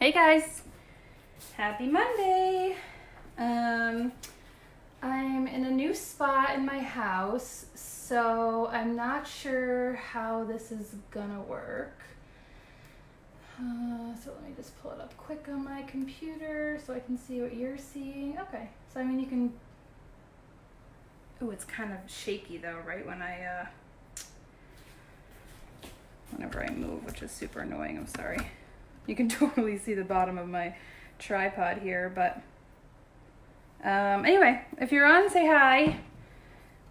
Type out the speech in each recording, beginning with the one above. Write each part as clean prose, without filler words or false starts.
Hey guys, happy Monday. I'm in a new spot in my house, so I'm not sure how this is gonna work. So let me just pull it up quick on my computer so I can see what you're seeing. Okay, so I mean you can, oh, it's kind of shaky though, right? Whenever I move, which is super annoying, I'm sorry. You can totally see the bottom of my tripod here, but anyway, if you're on, say hi.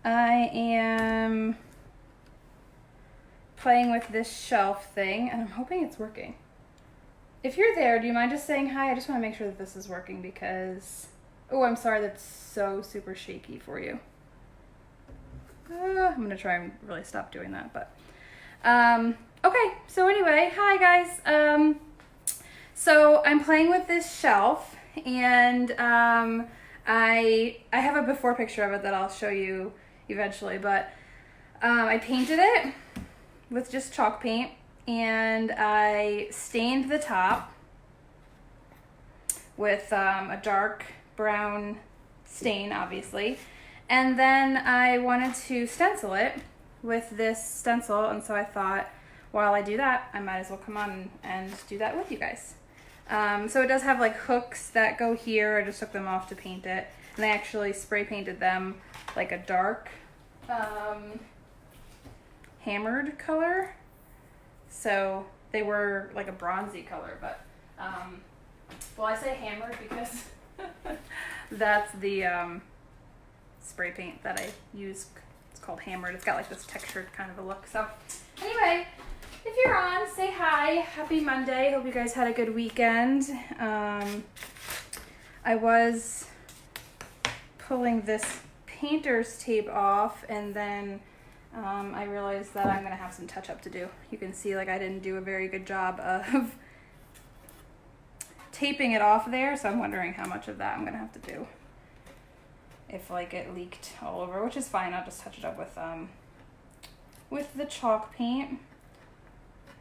I am playing with this shelf thing, and I'm hoping it's working. If you're there, do you mind just saying hi? I just want to make sure that this is working because, oh, I'm sorry, that's so super shaky for you. I'm gonna try and really stop doing that, but okay, so anyway, hi guys. So I'm playing with this shelf, and I have a before picture of it that I'll show you eventually, but I painted it with just chalk paint, and I stained the top with a dark brown stain, obviously, and then I wanted to stencil it with this stencil, and so I thought while I do that, I might as well come on and do that with you guys. So it does have like hooks that go here. I just took them off to paint it, and I actually spray painted them like a dark hammered color, so they were like a bronzy color, but well, I say hammered because that's the spray paint that I use. It's called hammered. It's got like this textured kind of a look. So anyway, if you're on, say hi. Happy Monday. Hope you guys had a good weekend. I was pulling this painter's tape off, and then I realized that I'm going to have some touch-up to do. You can see like I didn't do a very good job of taping it off there, so I'm wondering how much of that I'm going to have to do. If like it leaked all over, which is fine. I'll just touch it up with the chalk paint.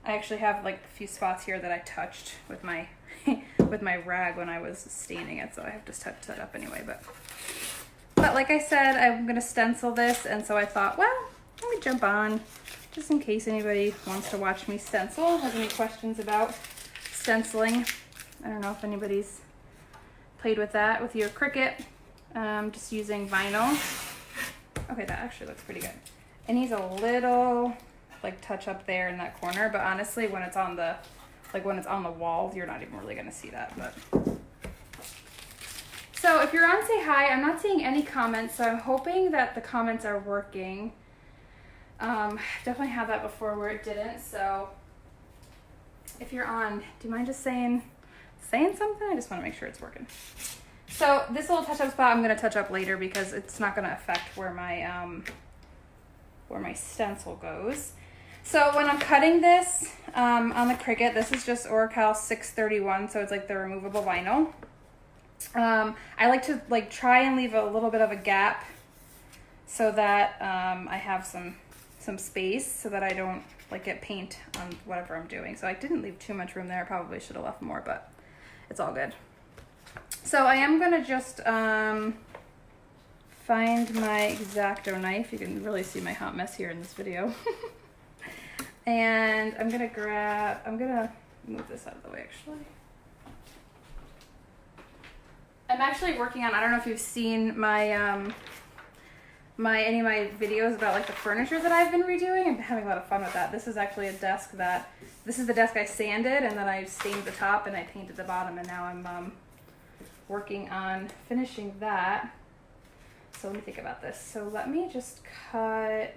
I actually have like a few spots here that I touched with my with my rag when I was staining it, so I have to touch that up anyway. But like I said, I'm gonna stencil this, and so I thought, well, let me jump on just in case anybody wants to watch me stencil, has any questions about stenciling. I don't know if anybody's played with that with your Cricut, just using vinyl. Okay, that actually looks pretty good. It needs a little like touch up there in that corner, but honestly when it's on the wall, you're not even really gonna see that. But so if you're on, say hi. I'm not seeing any comments, so I'm hoping that the comments are working. Definitely had that before where it didn't, so if you're on, do you mind just saying something? I just want to make sure it's working. So this little touch up spot I'm gonna touch up later because it's not gonna affect where my stencil goes. So when I'm cutting this on the Cricut, this is just Oracal 631, so it's like the removable vinyl. I like to like try and leave a little bit of a gap so that I have some space so that I don't like get paint on whatever I'm doing. So I didn't leave too much room there. I probably should have left more, but it's all good. So I am gonna just find my X-Acto knife. You can really see my hot mess here in this video. And I'm gonna move this out of the way actually. I'm actually working on, I don't know if you've seen my any of my videos about like the furniture that I've been redoing. I'm having a lot of fun with that. This is actually a desk this is the desk I sanded, and then I stained the top and I painted the bottom, and now I'm working on finishing that. So let me think about this. So let me just I'm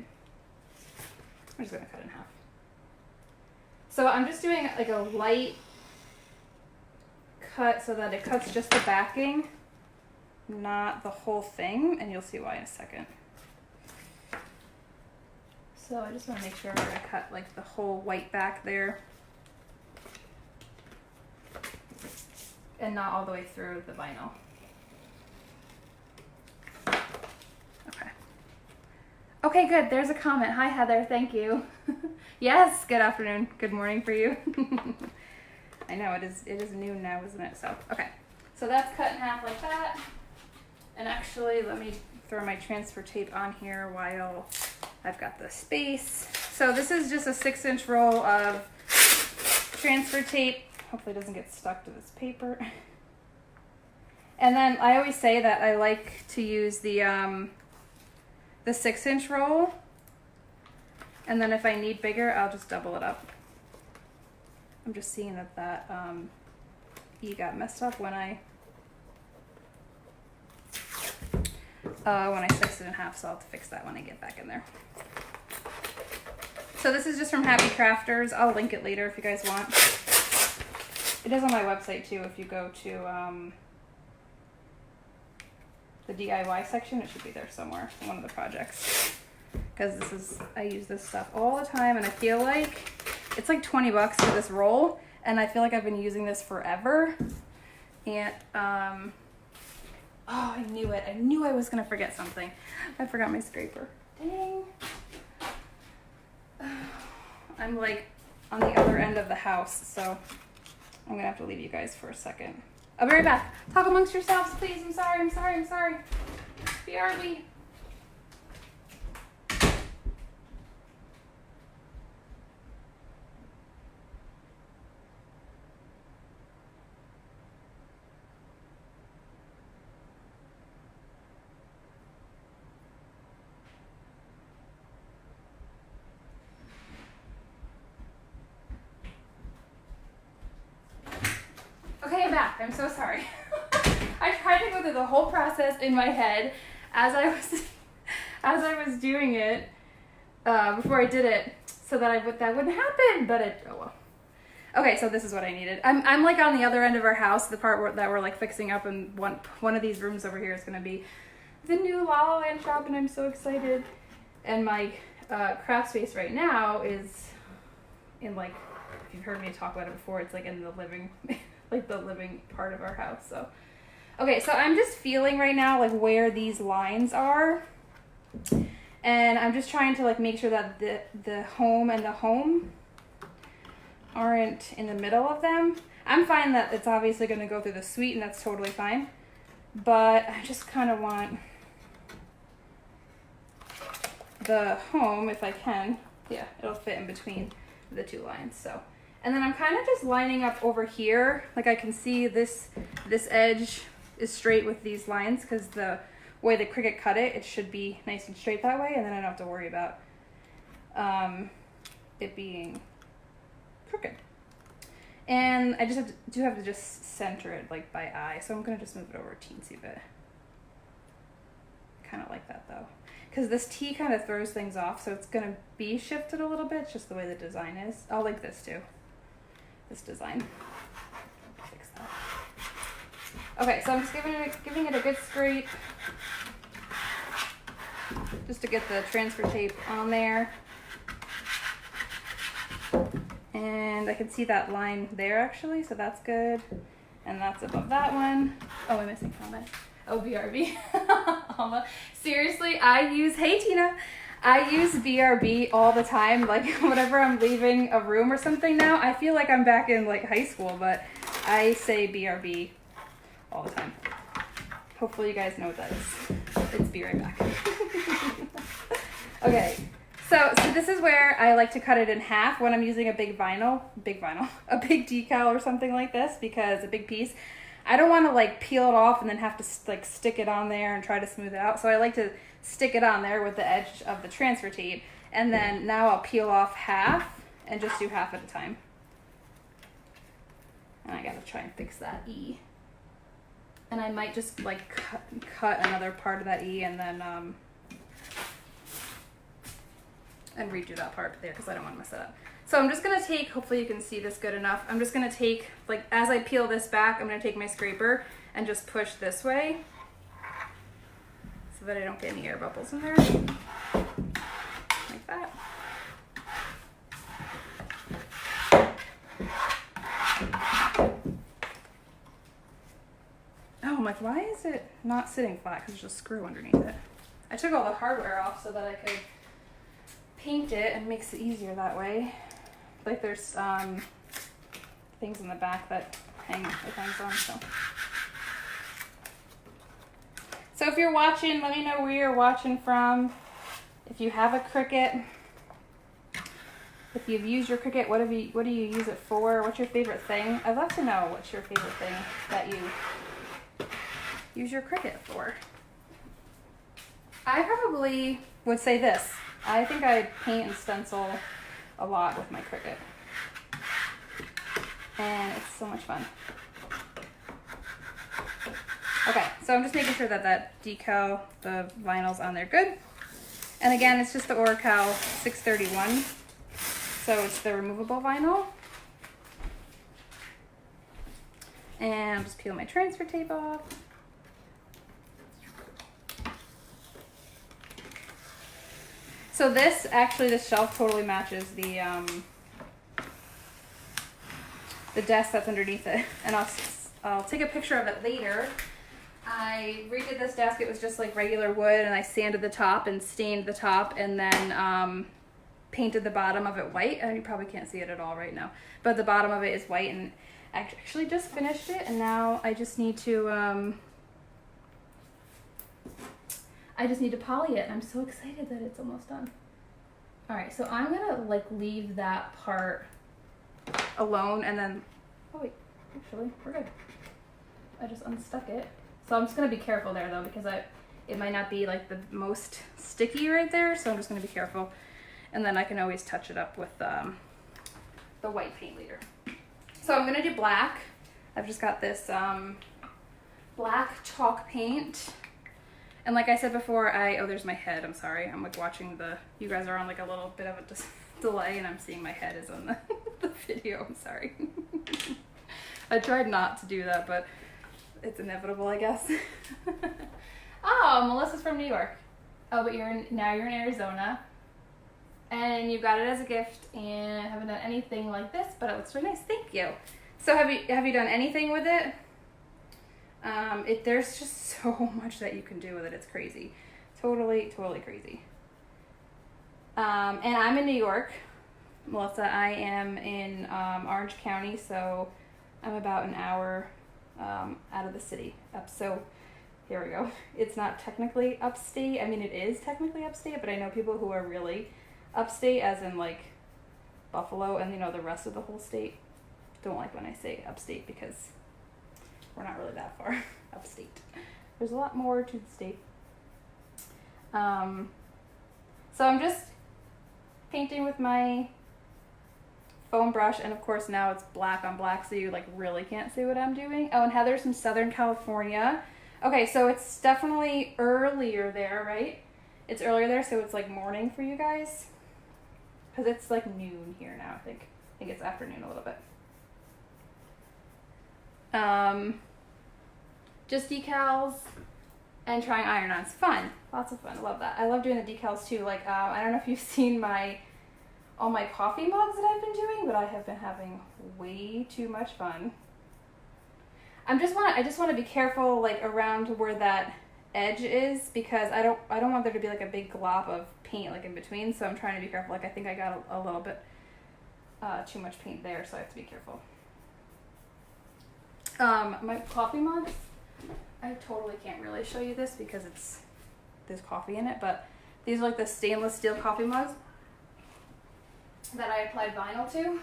just gonna cut in half. So I'm just doing like a light cut so that it cuts just the backing, not the whole thing, and you'll see why in a second. So I just want to make sure I cut like the whole white back there and not all the way through the vinyl. Okay, good. There's a comment. Hi, Heather. Thank you. Yes, good afternoon. Good morning for you. I know it is noon now, isn't it? So, okay. So that's cut in half like that. And actually, let me throw my transfer tape on here while I've got the space. So this is just a 6-inch roll of transfer tape. Hopefully it doesn't get stuck to this paper. And then I always say that I like to use the 6-inch roll. And then if I need bigger, I'll just double it up. I'm just seeing that E got messed up when I sliced it in half, so I'll have to fix that when I get back in there. So this is just from Happy Crafters. I'll link it later if you guys want. It is on my website too. If you go to the DIY section, it should be there somewhere, one of the projects. Because I use this stuff all the time, and I feel like it's like 20 bucks for this roll, and I feel like I've been using this forever. And oh, I knew it. I knew I was gonna forget something. I forgot my scraper. Dang. I'm like on the other end of the house, so I'm gonna have to leave you guys for a second. I'll be right back. Talk amongst yourselves, please. I'm sorry. BRB. Okay, I'm back. I'm so sorry. I tried to go through the whole process in my head as I was doing it before I did it, so that that wouldn't happen. But oh well. Okay, so this is what I needed. I'm like on the other end of our house, the part that we're like fixing up, and one of these rooms over here is gonna be the new La La Land shop, and I'm so excited. And my craft space right now is in, like, if you've heard me talk about it before, it's like in the living. Like the living part of our house. So okay, so I'm just feeling right now like where these lines are, and I'm just trying to like make sure that the home and the home aren't in the middle of them. I'm fine that it's obviously going to go through the suite, and that's totally fine, but I just kind of want the home, if I can, yeah, it'll fit in between the two lines. So, and then I'm kind of just lining up over here. Like I can see this edge is straight with these lines, because the way the Cricut cut it, it should be nice and straight that way, and then I don't have to worry about it being crooked. And I just do have to just center it like by eye, so I'm gonna just move it over a teensy bit. Kind of like that though, because this T kind of throws things off, so it's gonna be shifted a little bit. It's just the way the design is. I'll link this too. This design. Fix that. Okay, so I'm just giving it a good scrape, just to get the transfer tape on there. And I can see that line there actually, so that's good. And that's above that one. Oh, I'm missing comment. Oh, BRB. Seriously, hey Tina, I use BRB all the time. Like whenever I'm leaving a room or something now, I feel like I'm back in like high school, but I say BRB all the time. Hopefully you guys know what that is. It's be right back. Okay. So this is where I like to cut it in half when I'm using a big vinyl, a big decal or something like this, because a big piece, I don't want to like peel it off and then have to like stick it on there and try to smooth it out. So I like to stick it on there with the edge of the transfer tape, and then now I'll peel off half and just do half at a time. And I gotta try and fix that E. And I might just like cut another part of that E and then and redo that part there, because I don't want to mess it up. So I'm just going to take, hopefully you can see this good enough, I'm just going to take, like as I peel this back, I'm going to take my scraper and just push this way so that I don't get any air bubbles in there. Like that. Oh, I'm like, why is it not sitting flat? Because there's a screw underneath it. I took all the hardware off so that I could paint it, and makes it easier that way. Like there's things in the back that it hangs on. So if you're watching, let me know where you're watching from. If you have a Cricut, if you've used your Cricut, what do you use it for? What's your favorite thing? I'd love to know what's your favorite thing that you use your Cricut for. I probably would say this. I think I paint and stencil a lot with my Cricut. And it's so much fun. Okay, so I'm just making sure that decal, the vinyl's on there good. And again, it's just the Oracal 631. So it's the removable vinyl. And I'll just peel my transfer tape off. So this shelf totally matches the desk that's underneath it. And I'll take a picture of it later. I redid this desk. It was just like regular wood, and I sanded the top and stained the top, and then painted the bottom of it white. And you probably can't see it at all right now, but the bottom of it is white, and I actually just finished it, and now I just need to poly it, and I'm so excited that it's almost done. All right, so I'm gonna like leave that part alone, and then, oh wait, actually, we're good. I just unstuck it. So I'm just gonna be careful there though, because it might not be like the most sticky right there, so I'm just gonna be careful. And then I can always touch it up with the white paint later. So I'm gonna do black. I've just got this black chalk paint. And like I said before, oh, there's my head, I'm sorry. I'm like watching you guys are on like a little bit of a delay, and I'm seeing my head is on the video, I'm sorry. I tried not to do that, but it's inevitable, I guess. Oh, Melissa's from New York. Oh, but now you're in Arizona. And you got it as a gift, and I haven't done anything like this, but it looks really nice. Thank you. So have you done anything with it? There's just so much that you can do with it. It's crazy. Totally crazy. And I'm in New York. Melissa, I am in Orange County, so I'm about an hour out of the city. So here we go. It's not technically upstate. I mean, it is technically upstate, but I know people who are really upstate, as in like Buffalo, and the rest of the whole state don't like when I say upstate, because we're not really that far upstate. There's a lot more to the state. So I'm just painting with my foam brush, and of course now it's black on black, so you like really can't see what I'm doing. Oh, and Heather's from Southern California. Okay, so it's definitely earlier there, right? It's earlier there, so it's like morning for you guys, because it's like noon here now. I think it's afternoon a little bit. Just decals and trying iron-ons. Fun. Lots of fun. I love that. I love doing the decals too. Like, I don't know if you've seen all my coffee mugs that I've been doing, but I have been having way too much fun. I just want to be careful like around where that edge is, because I don't want there to be like a big glop of paint like in between, so I'm trying to be careful. Like I think I got a little bit too much paint there, so I have to be careful. My coffee mugs, I totally can't really show you this because there's coffee in it, but these are like the stainless steel coffee mugs that I applied vinyl to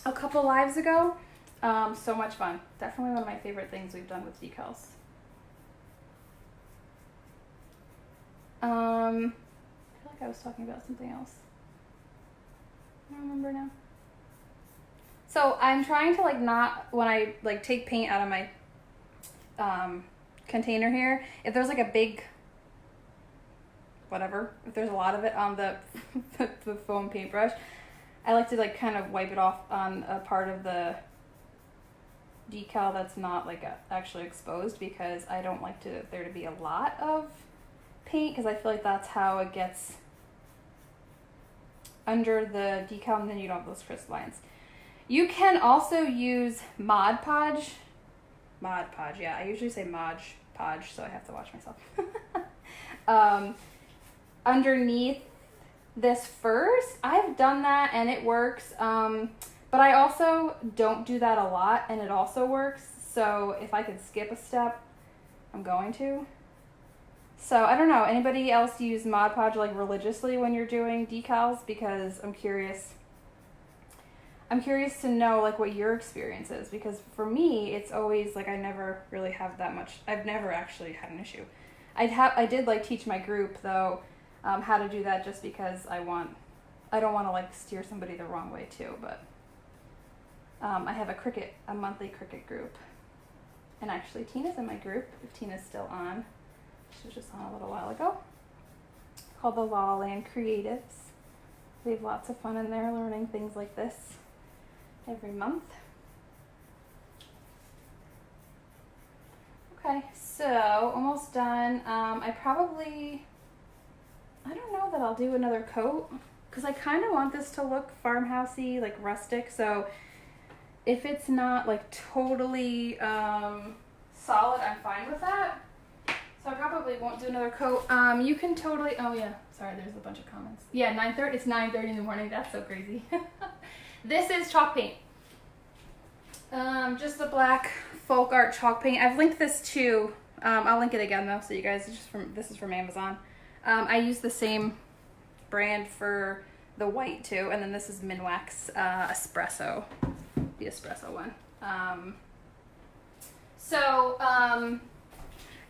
a couple lives ago. So much fun. Definitely one of my favorite things we've done with decals. I feel like I was talking about something else. I don't remember now. So I'm trying to like not, when I like take paint out of my container here, if there's like a big whatever, if there's a lot of it on the foam paintbrush, I like to like kind of wipe it off on a part of the decal that's not like actually exposed, because I don't like there to be a lot of paint, because I feel like that's how it gets under the decal, and then you don't have those crisp lines. You can also use Mod Podge. Mod Podge, yeah, I usually say Mod Podge, so I have to watch myself. Underneath this first, I've done that and it works. But I also don't do that a lot, and it also works. So if I could skip a step, I'm going to. So I don't know, anybody else use Mod Podge like religiously when you're doing decals? Because I'm curious to know like what your experience is, because for me it's always like I never really have that much. I've never actually had an issue. I did like teach my group though how to do that, just because I don't want to like steer somebody the wrong way too. But I have a monthly Cricut group, and actually Tina's in my group if Tina's still on. She was just on a little while ago, called the La La Land Creatives. We have lots of fun in there learning things like this every month. Okay, so almost done. I don't know that I'll do another coat, because I kind of want this to look farmhousey, like rustic. So if it's not like totally solid, I'm fine with that. So I probably won't do another coat. You can totally, oh yeah, sorry, there's a bunch of comments. Yeah, 9:30, it's 9:30 in the morning, that's so crazy. This is chalk paint. Just the black folk art chalk paint. I've linked this too. I'll link it again though, so you guys, this is from Amazon. I use the same brand for the white too, and then this is Minwax Espresso, the espresso one.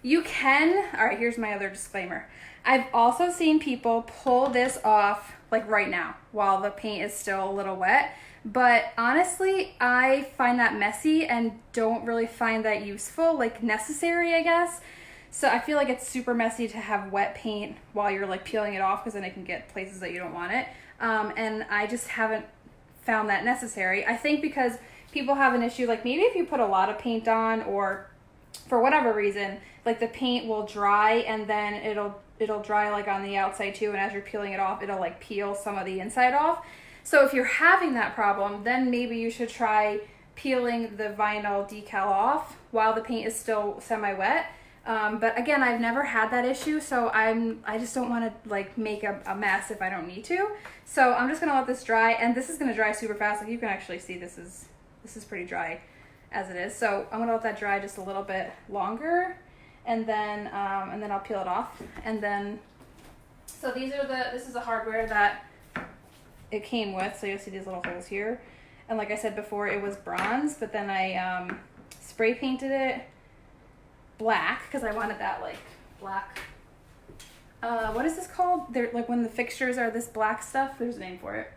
You can, all right, here's my other disclaimer. I've also seen people pull this off like right now while the paint is still a little wet, but honestly, I find that messy and don't really find that useful, like necessary, I guess. So I feel like it's super messy to have wet paint while you're like peeling it off, because then it can get places that you don't want it. And I just haven't found that necessary. I think because people have an issue, like maybe if you put a lot of paint on, or for whatever reason, like the paint will dry and then it'll dry like on the outside too, and as you're peeling it off, it'll like peel some of the inside off. So if you're having that problem, then maybe you should try peeling the vinyl decal off while the paint is still semi-wet. But again, I've never had that issue, so I just don't want to like make a mess if I don't need to. So I'm just gonna let this dry, and this is gonna dry super fast. Like you can actually see this is pretty dry as it is. So I'm gonna let that dry just a little bit longer, and then I'll peel it off. And then, so this is the hardware that it came with. So you'll see these little holes here. And like I said before, it was bronze, but then I spray painted it black because I wanted that like black, what is this called? They're like when the fixtures are this black stuff, there's a name for it.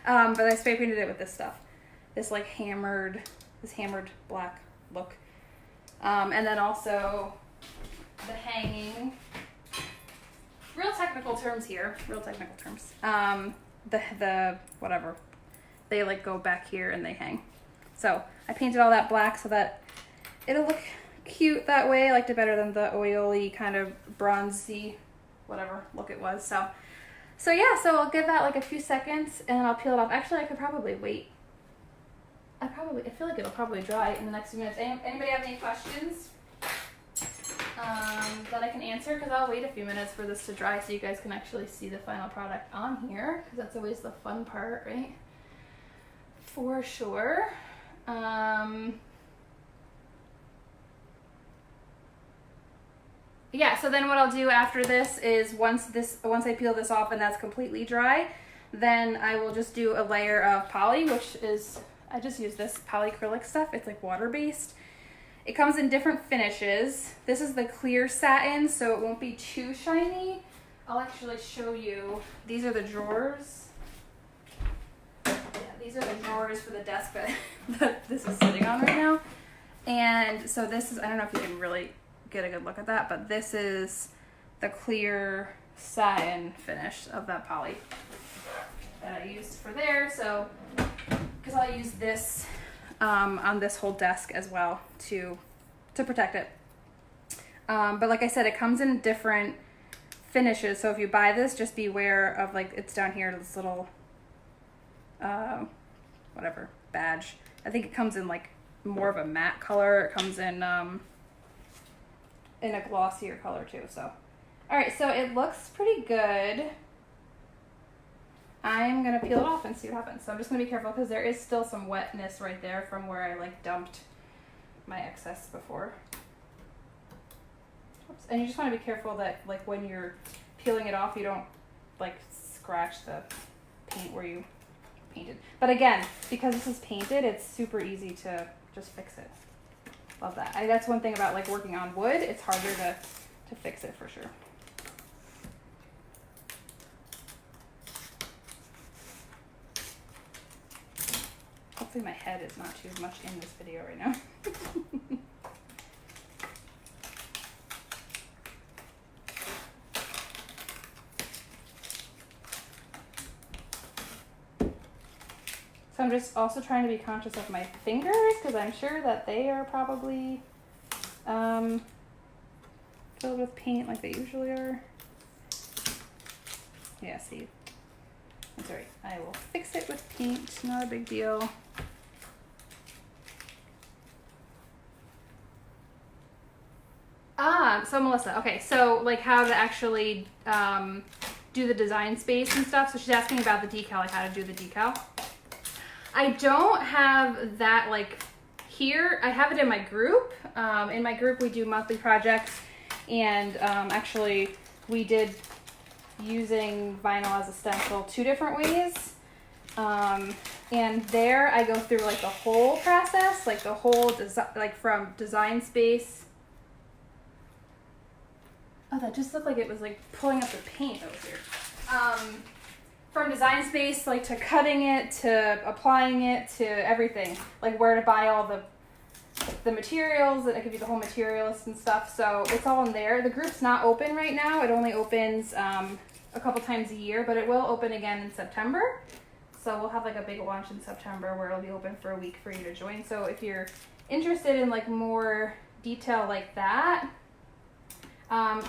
But I spray painted it with this stuff. This like hammered black look. And then also the hanging, real technical terms. The whatever, they like go back here and they hang. So I painted all that black so that it'll look cute that way. I liked it better than the oily kind of bronzy whatever look it was. So yeah, so I'll give that like a few seconds and then I'll peel it off. Actually, I could probably wait. I feel like it'll probably dry in the next few minutes. Anybody have any questions that I can answer? Because I'll wait a few minutes for this to dry so you guys can actually see the final product on here, because that's always the fun part, right? For sure. Yeah, so then what I'll do after this is once I peel this off and that's completely dry, then I will just do a layer of poly, which is, I just use this polyacrylic stuff. It's like water-based. It comes in different finishes. This is the clear satin, so it won't be too shiny. I'll actually show you. These are the drawers. Yeah, these are the drawers for the desk that this is sitting on right now. And so this is, I don't know if you can really get a good look at that, but this is the clear satin finish of that poly that I used for there. So, because I'll use this on this whole desk as well to protect it. But like I said, it comes in different finishes. So if you buy this, just beware of like, it's down here, this little, whatever, badge. I think it comes in like more of a matte color. It comes in a glossier color too. So, all right, so it looks pretty good. I'm gonna peel it off and see what happens. So I'm just gonna be careful because there is still some wetness right there from where I like dumped my excess before. Oops. And you just want to be careful that like when you're peeling it off, you don't like scratch the paint where you painted. But again, because this is painted, it's super easy to just fix it. Love that. That's one thing about like working on wood. It's harder to fix it for sure. Hopefully my head is not too much in this video right now. So I'm just also trying to be conscious of my fingers because I'm sure that they are probably filled with paint like they usually are. Yeah, see, that's all right. I will fix it with paint, not a big deal. So Melissa, okay, so like how to actually do the design space and stuff. So she's asking about the decal, like how to do the decal. I don't have that like here. I have it in my group. In my group we do monthly projects, and actually we did using vinyl as a stencil 2 different ways. And there I go through like the whole process, like the whole design, like from design space. Oh, that just looked like it was like pulling up the paint. That was weird. From design space, like to cutting it, to applying it, to everything. Like where to buy all the materials, and I give you the whole material list and stuff. So it's all in there. The group's not open right now. It only opens a couple times a year, but it will open again in September. So we'll have like a big launch in September where it'll be open for a week for you to join. So if you're interested in like more detail like that,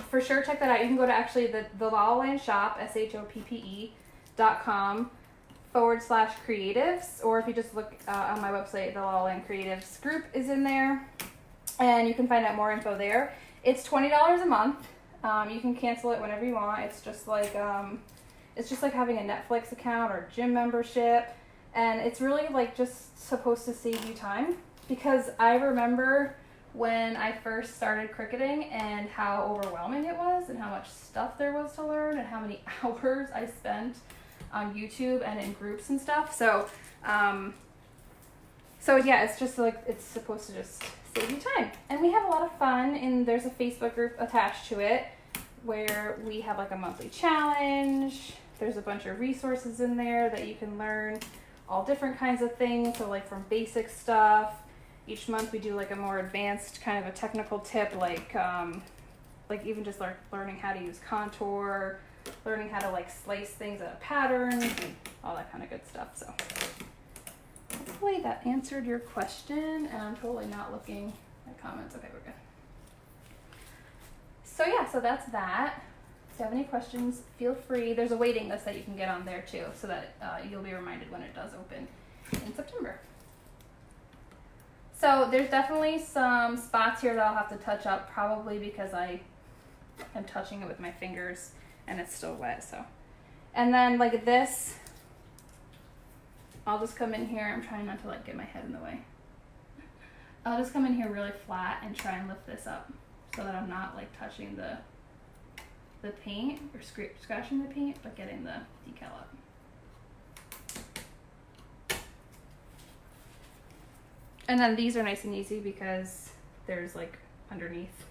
for sure check that out. You can go to actually the La La Land shop, shoppe.com/creatives, or if you just look on my website, the La La Land Creatives group is in there, and you can find out more info there. It's $20 a month. You can cancel it whenever you want. It's just like having a Netflix account or gym membership, and it's really like just supposed to save you time, because I remember when I first started cricketing and how overwhelming it was and how much stuff there was to learn and how many hours I spent on YouTube and in groups and stuff. So yeah, it's just like, it's supposed to just save you time. And we have a lot of fun, and there's a Facebook group attached to it where we have like a monthly challenge. There's a bunch of resources in there that you can learn all different kinds of things. So like from basic stuff. Each month we do like a more advanced kind of a technical tip, like even just learning how to use contour, learning how to like slice things out of patterns, and all that kind of good stuff. So hopefully that answered your question, and I'm totally not looking at comments. Okay, we're good. So yeah, so that's that. If you have any questions, feel free. There's a waiting list that you can get on there too, so that you'll be reminded when it does open in September. So there's definitely some spots here that I'll have to touch up, probably because I am touching it with my fingers and it's still wet. So, and then like this, I'll just come in here. I'm trying not to like get my head in the way. I'll just come in here really flat and try and lift this up so that I'm not like touching the paint or scratching the paint, but getting the decal up. And then these are nice and easy because there's like underneath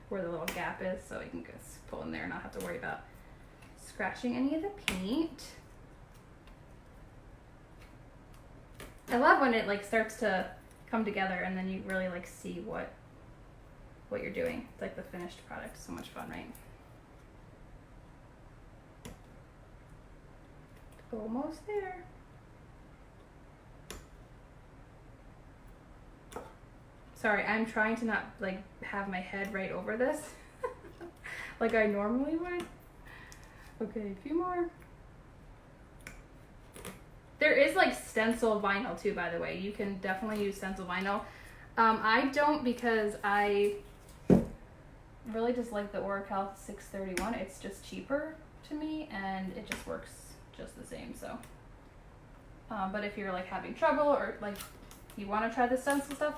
where the little gap is, so you can just pull in there and not have to worry about scratching any of the paint. I love when it like starts to come together and then you really like see what you're doing. It's like the finished product. So much fun, right? Almost there. Sorry, I'm trying to not like have my head right over this like I normally would. Okay, a few more. There is like stencil vinyl too, by the way. You can definitely use stencil vinyl. I don't, because I really just like the Oracal 631. It's just cheaper to me and it just works just the same. So, but if you're like having trouble or like you want to try the stencil stuff,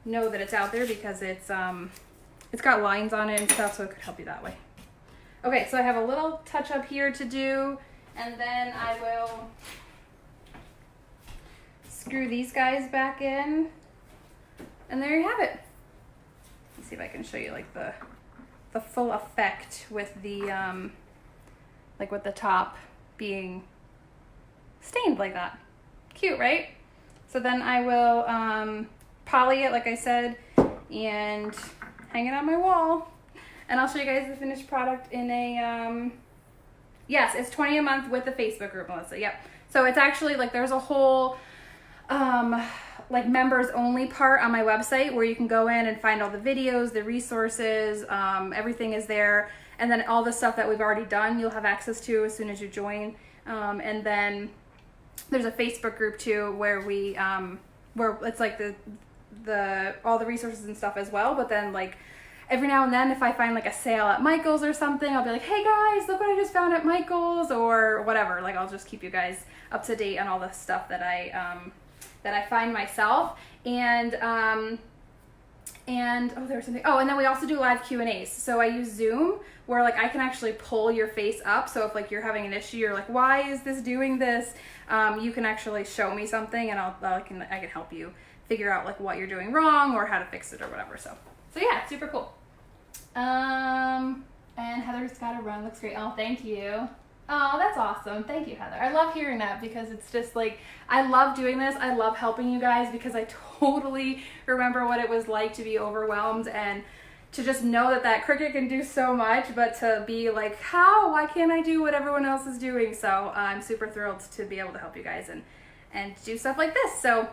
know that it's out there because it's got lines on it and stuff, so it could help you that way. Okay, so I have a little touch up here to do, and then I will screw these guys back in, and there you have it. Let's see if I can show you like the full effect with the like with the top being stained like that. Cute, right? So then I will poly it like I said and hang it on my wall, and I'll show you guys the finished product in a yes, it's $20 a month with the Facebook group, Melissa. Yep. So it's actually like there's a whole like members only part on my website where you can go in and find all the videos, the resources, everything is there, and then all the stuff that we've already done you'll have access to as soon as you join. And then there's a Facebook group too where we where it's like the all the resources and stuff as well, but then like every now and then if I find like a sale at Michael's or something, I'll be like, hey guys, look what I just found at Michael's or whatever. Like I'll just keep you guys up to date on all the stuff that I find myself. And oh, there was something. Oh, and then we also do live Q&As. So I use Zoom where like I can actually pull your face up. So if like you're having an issue, you're like, why is this doing this? You can actually show me something, and I can help you figure out like what you're doing wrong or how to fix it or whatever. So yeah, it's super cool. And Heather's got a run. Looks great. Oh, thank you. Oh, that's awesome. Thank you, Heather. I love hearing that because it's just like, I love doing this. I love helping you guys because I totally remember what it was like to be overwhelmed and to just know that Cricut can do so much, but to be like, why can't I do what everyone else is doing? So I'm super thrilled to be able to help you guys and do stuff like this. So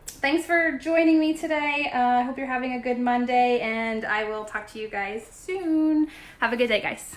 thanks for joining me today. I hope you're having a good Monday, and I will talk to you guys soon. Have a good day, guys.